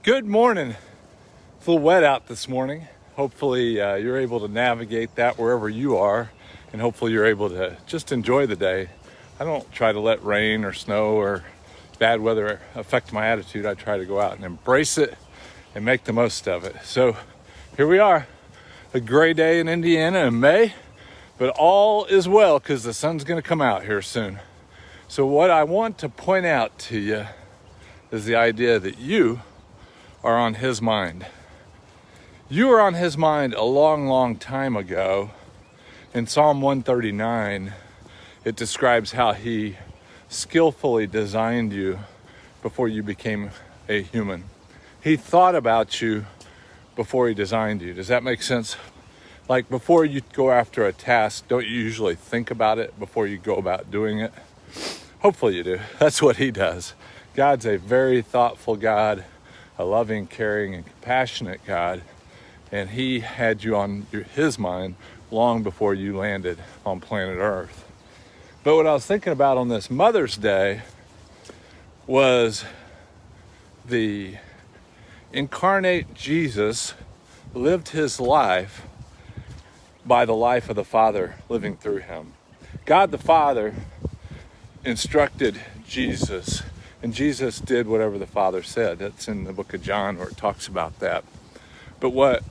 Good morning. It's a little wet out this morning. Hopefully you're able to navigate that wherever you are, and hopefully you're able to just enjoy the day. I don't try to let rain or snow or bad weather affect my attitude. I try to go out and embrace it and make the most of it. So here we are, a gray day in Indiana in May, but all is well because the sun's going to come out here soon. So what I want to point out to you is the idea that you are on his mind. You were on his mind a long time ago. In Psalm 139, it describes how he skillfully designed you before you became a human. He thought about you before he designed you. Does that make sense? Like before you go after a task, don't you usually think about it before you go about doing it? Hopefully you do. That's what he does. God's a very thoughtful God, a loving, caring, and compassionate God, and he had you on his mind long before you landed on planet Earth. But what I was thinking about on this Mother's Day was the incarnate Jesus lived his life by the life of the Father living through him. God the Father instructed Jesus, and Jesus did whatever the Father said. That's in the book of John where it talks about that. But what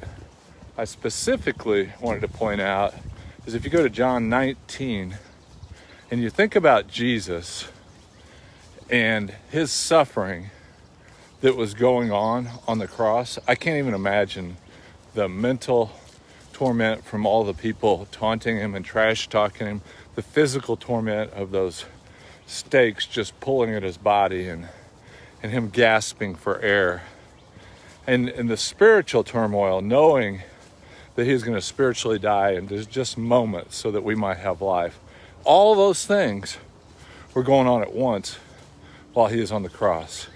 I specifically wanted to point out is if you go to John 19 and you think about Jesus and his suffering that was going on the cross, I can't even imagine the mental torment from all the people taunting him and trash talking him, the physical torment of those stakes just pulling at his body and him gasping for air, and the spiritual turmoil, knowing that he was going to spiritually die in just moments so that we might have life. All those things were going on at once while he is on the cross.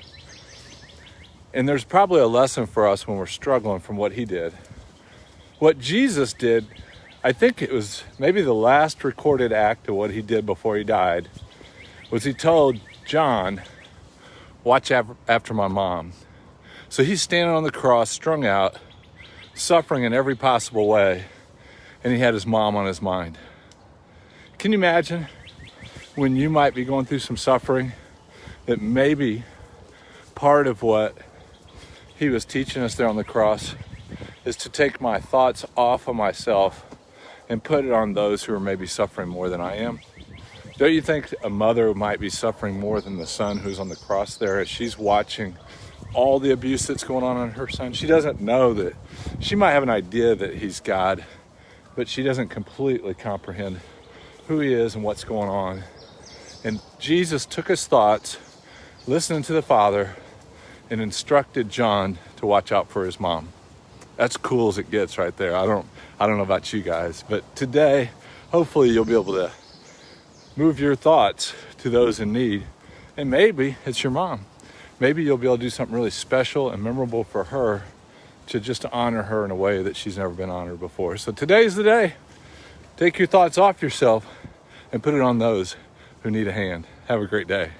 And there's probably a lesson for us when we're struggling from what he did. What Jesus did, I think it was maybe the last recorded act of what he did before he died, was he told John, watch after my mom. So he's standing on the cross, strung out, suffering in every possible way, and he had his mom on his mind. Can you imagine when you might be going through some suffering that maybe part of what he was teaching us there on the cross is to take my thoughts off of myself and put it on those who are maybe suffering more than I am? Don't you think a mother might be suffering more than the son who's on the cross there as she's watching all the abuse that's going on her son? She doesn't know that. She might have an idea that he's God, but she doesn't completely comprehend who he is and what's going on. And Jesus took his thoughts, listening to the Father, and instructed John to watch out for his mom. That's cool as it gets right there. I don't know about you guys, but today, hopefully you'll be able to move your thoughts to those in need. And maybe it's your mom. Maybe you'll be able to do something really special and memorable for her to just honor her in a way that she's never been honored before. So today's the day. Take your thoughts off yourself and put it on those who need a hand. Have a great day.